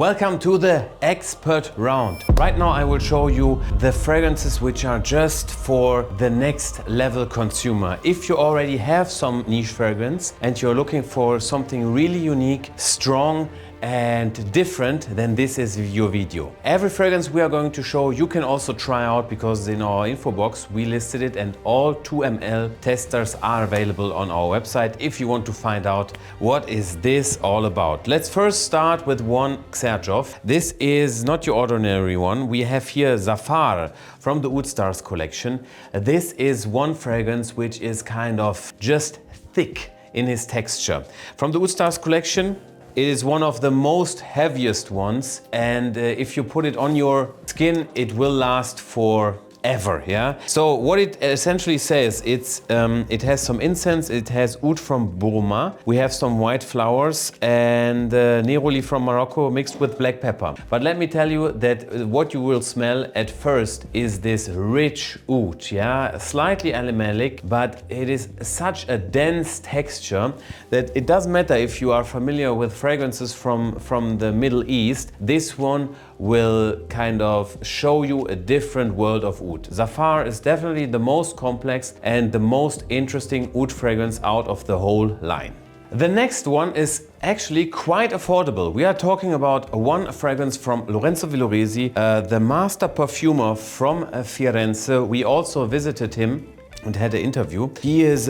Welcome to the expert round. Right now I will show you the fragrances which are just for the next level consumer. If you already have some niche fragrance and you're looking for something really unique, strong and different, then this is your video. Every fragrance we are going to show you can also try out, because in our info box we listed it, and all 2ml testers are available on our website if you want to find out what is this all about. Let's first start with one Xerjoff. This is not your ordinary one. We have here Zafar from the Oud Stars collection. This is one fragrance which is kind of just thick in his texture. From the Oud Stars collection, it is one of the most heaviest ones, and if you put it on your skin, it will last forever, yeah? So what it essentially says, it has some incense, it has oud from Burma, we have some white flowers, and neroli from Morocco mixed with black pepper. But let me tell you that what you will smell at first is this rich oud, yeah? Slightly animalic, but it is such a dense texture that it doesn't matter if you are familiar with fragrances from the Middle East. This one will kind of show you a different world of oud. Zafar is definitely the most complex and the most interesting oud fragrance out of the whole line. The next one is actually quite affordable. We are talking about one fragrance from Lorenzo Villoresi, the master perfumer from Firenze. We also visited him and had an interview. He is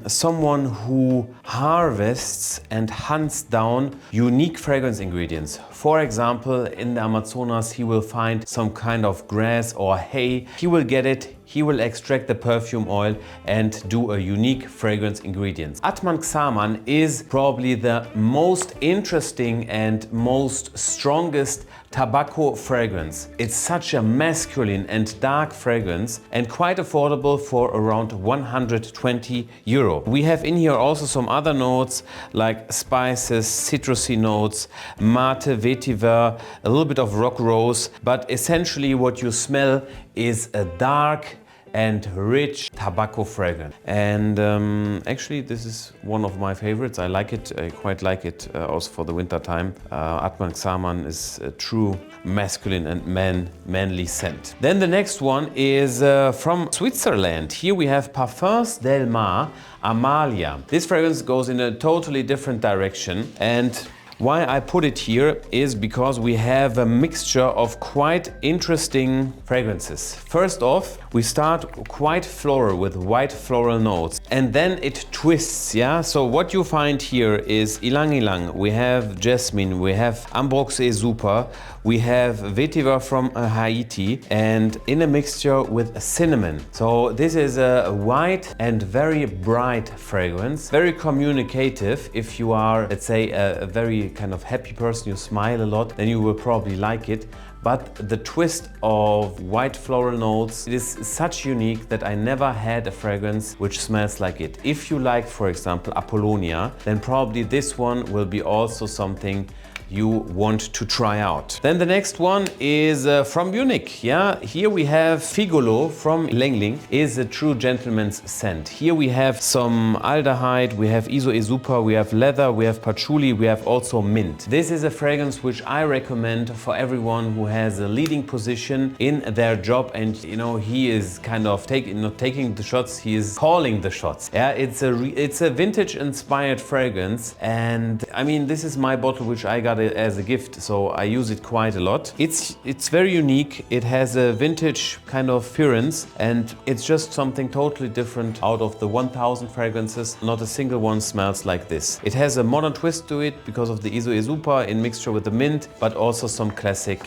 someone who harvests and hunts down unique fragrance ingredients. For example, in the Amazonas, he will find some kind of grass or hay. He will get it, he will extract the perfume oil and do a unique fragrance ingredient. Atman Xaman is probably the most interesting and most strongest tobacco fragrance. It's such a masculine and dark fragrance and quite affordable for around 120 euro. We have in here also some other notes like spices, citrusy notes, mate, vetiver, a little bit of rock rose, but essentially what you smell is a dark and rich tobacco fragrance. And actually this is one of my favorites. I like it, I quite like it also for the winter time. Atman Xaman is a true masculine and manly scent. Then the next one is from Switzerland. Here we have Parfums Delma Amalia. This fragrance goes in a totally different direction, and why I put it here is because we have a mixture of quite interesting fragrances. First off, we start quite floral with white floral notes, and then it twists, yeah? So what you find here is ylang ylang, we have jasmine, we have ambroxé super, we have vetiver from Haiti, and in a mixture with cinnamon. So this is a white and very bright fragrance, very communicative. If you are, let's say, a very kind of happy person, you smile a lot, then you will probably like it. But the twist of white floral notes, it is such unique that I never had a fragrance which smells like it. If you like, for example, Apollonia, then probably this one will be also something you want to try out. Then the next one is from Munich. Yeah, here we have Figo from Lengling, is a true gentleman's scent. Here we have some aldehyde, we have isoesuper, we have leather, we have patchouli, we have also mint. This is a fragrance which I recommend for everyone who has a leading position in their job, and you know, he is kind of not taking the shots, he is calling the shots. Yeah, it's a vintage inspired fragrance, and I mean, this is my bottle which I got it as a gift, so I use it quite a lot. It's very unique. It has a vintage kind of appearance, and it's just something totally different out of the 1000 fragrances. Not a single one smells like this. It has a modern twist to it because of the isoesuper in mixture with the mint, but also some classic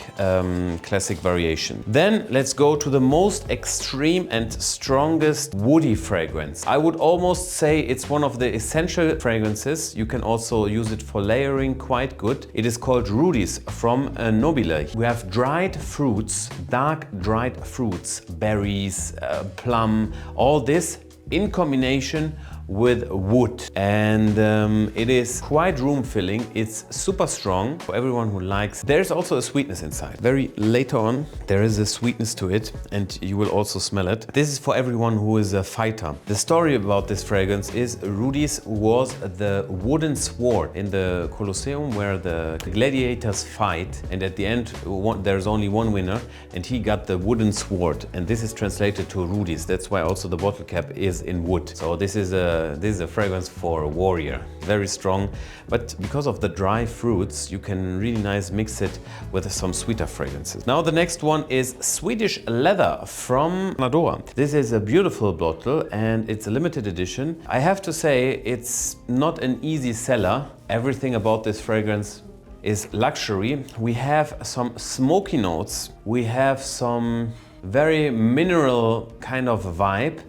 variation. Then let's go to the most extreme and strongest woody fragrance. I would almost say it's one of the essential fragrances. You can also use it for layering quite good. It is called Rudy's from Nobile. We have dried fruits, dark dried fruits, berries, plum, all this in combination with wood, and it is quite room filling. It's super strong for everyone who likes. There's also a sweetness inside. Very later on there is a sweetness to it, and you will also smell it. This is for everyone who is a fighter. The story about this fragrance is Rudy's was the wooden sword in the Colosseum where the gladiators fight, and at the end there's only one winner, and he got the wooden sword, and this is translated to Rudy's. That's why also the bottle cap is in wood. So this is a fragrance for a warrior. Very strong, but because of the dry fruits, you can really nice mix it with some sweeter fragrances. Now the next one is Swedish Leather from Nadora. This is a beautiful bottle and it's a limited edition. I have to say it's not an easy seller. Everything about this fragrance is luxury. We have some smoky notes. We have some very mineral kind of vibe,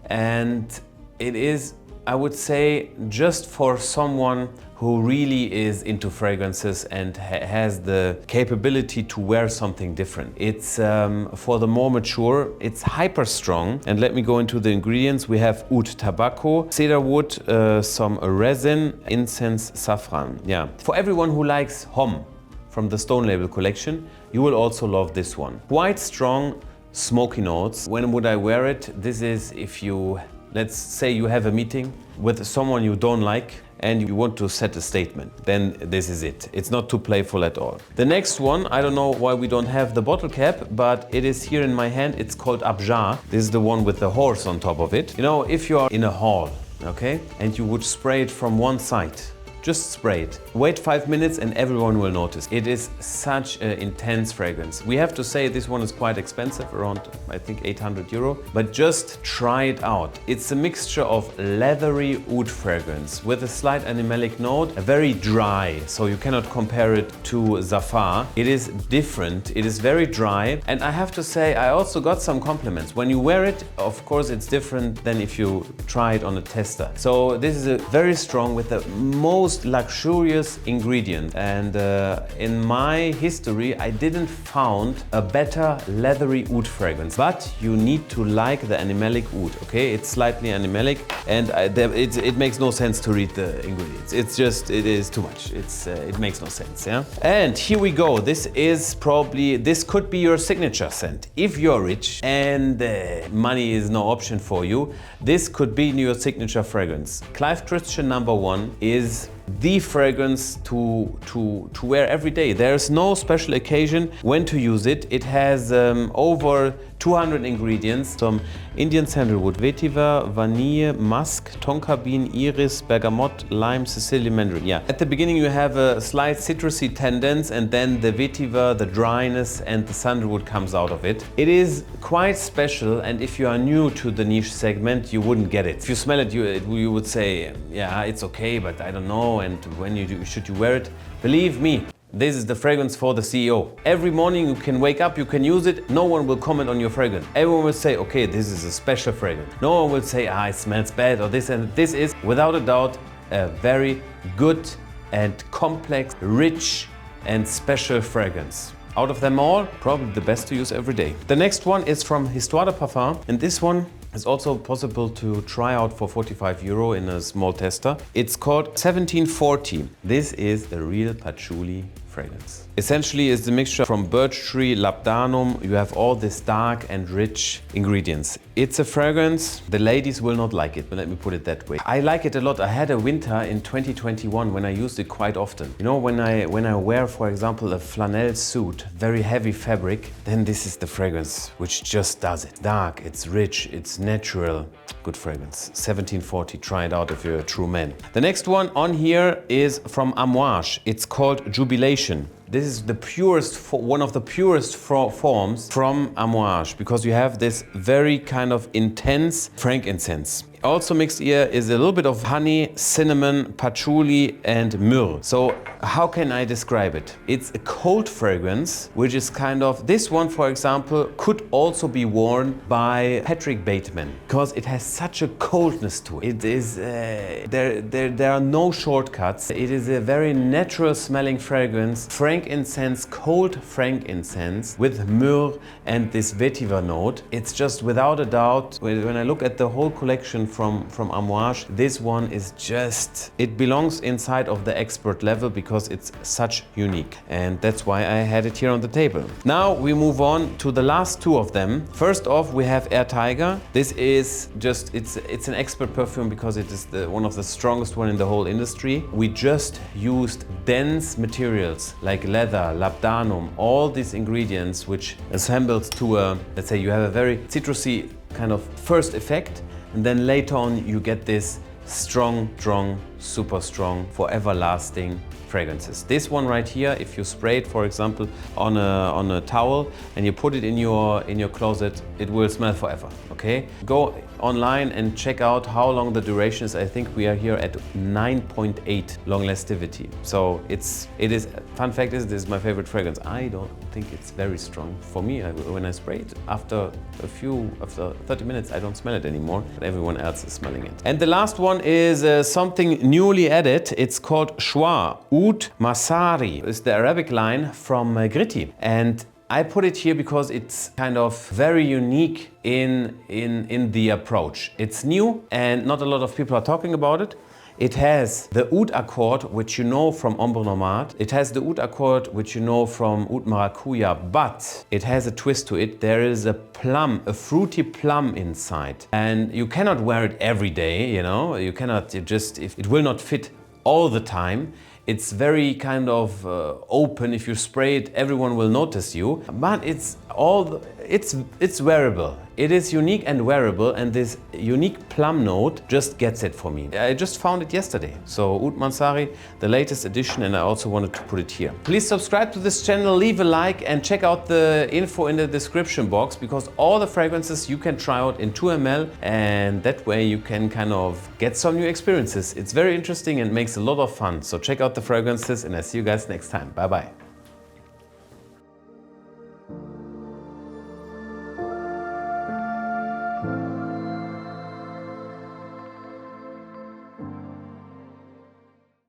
and it is, I would say, just for someone who really is into fragrances and has the capability to wear something different. It's for the more mature, it's hyper strong. And let me go into the ingredients. We have oud tobacco, cedar wood, some resin, incense, saffron. Yeah. For everyone who likes Homme from the Stone Label collection, you will also love this one. Quite strong smoky notes. When would I wear it? This is if you, let's say you have a meeting with someone you don't like and you want to set a statement, then this is it. It's not too playful at all. The next one, I don't know why we don't have the bottle cap, but it is here in my hand. It's called Abja. This is the one with the horse on top of it. You know, if you are in a hall, okay, and you would spray it from one side, just spray it. Wait 5 minutes and everyone will notice. It is such an intense fragrance. We have to say this one is quite expensive, around I think 800 euro, but just try it out. It's a mixture of leathery oud fragrance with a slight animalic note, very dry, so you cannot compare it to Zafar. It is different, it is very dry, and I have to say I also got some compliments. When you wear it, of course it's different than if you try it on a tester. So this is a very strong with the most luxurious ingredient, and in my history I didn't found a better leathery oud fragrance, but you need to like the animalic oud, okay? It's slightly animalic, and it makes no sense to read the ingredients. It's just, it is too much. It makes no sense, yeah? And here we go. This is probably, this could be your signature scent. If you're rich and money is no option for you, this could be your signature fragrance. Clive Christian #1 is the fragrance to wear every day. There's no special occasion when to use it. It has over 200 ingredients. Some Indian sandalwood, vetiver, vanille, musk, tonka bean, iris, bergamot, lime, Sicilian mandarin. Yeah. At the beginning you have a slight citrusy tendency, and then the vetiver, the dryness, and the sandalwood comes out of it. It is quite special, and if you are new to the niche segment, you wouldn't get it. If you smell it, you would say, yeah, it's okay, but I don't know, and when you do, should you wear it? Believe me, this is the fragrance for the CEO. Every morning you can wake up, you can use it, no one will comment on your fragrance. Everyone will say, okay, this is a special fragrance. No one will say, it smells bad or this, and this is, without a doubt, a very good and complex, rich and special fragrance. Out of them all, probably the best to use every day. The next one is from Histoire de Parfum, and this one is also possible to try out for 45 euro in a small tester. It's called 1740. This is the real patchouli fragrance. Essentially, it's the mixture from birch tree, labdanum. You have all this dark and rich ingredients. It's a fragrance, the ladies will not like it, but let me put it that way. I like it a lot. I had a winter in 2021 when I used it quite often. You know, when I wear, for example, a flannel suit, very heavy fabric, then this is the fragrance which just does it. Dark, it's rich, it's natural. Good fragrance. 1740, try it out if you're a true man. The next one on here is from Amouage. It's called Jubilation. This is the purest, one of the purest forms from Amouage, because you have this very kind of intense frankincense. Also mixed here is a little bit of honey, cinnamon, patchouli and myrrh. So how can I describe it? It's a cold fragrance, which is kind of, this one for example, could also be worn by Patrick Bateman, because it has such a coldness to it. It is, there are no shortcuts. It is a very natural smelling fragrance, frank frankincense, cold frankincense with myrrh and this vetiver note. It's just without a doubt, when I look at the whole collection from Amouage, this one is just, it belongs inside of the expert level because it's such unique. And that's why I had it here on the table. Now we move on to the last two of them. First off, we have Air Tiger. This is just, it's an expert perfume because it is one of the strongest one in the whole industry. We just used dense materials like leather, labdanum, all these ingredients which assembles to a, let's say you have a very citrusy kind of first effect, and then later on you get this strong, super strong, forever lasting fragrances. This one right here, if you spray it, for example, on a towel and you put it in your closet, it will smell forever. Okay, go online and check out how long the duration is. I think we are here at 9.8 long lastivity. So it is. Fun fact is, this is my favorite fragrance. I don't think it's very strong. For me, when I spray it, after 30 minutes, I don't smell it anymore. But everyone else is smelling it. And the last one is something newly added. It's called Schwa Oud Masari. It's the Arabic line from Gritti. And I put it here because it's kind of very unique in the approach. It's new and not a lot of people are talking about it. It has the oud accord, which you know from Ombre Nomade. It has the oud accord, which you know from Oud Maracuja, but it has a twist to it. There is a plum, a fruity plum inside. And you cannot wear it every day, you know? You cannot, it will not fit all the time. It's very kind of open. If you spray it, everyone will notice you. But it's wearable. It is unique and wearable, and this unique plum note just gets it for me. I just found it yesterday. So Oud Masari, the latest edition, and I also wanted to put it here. Please subscribe to this channel, leave a like, and check out the info in the description box, because all the fragrances you can try out in 2 ml, and that way you can kind of get some new experiences. It's very interesting and makes a lot of fun. So check out the fragrances, and I see you guys next time. Bye bye.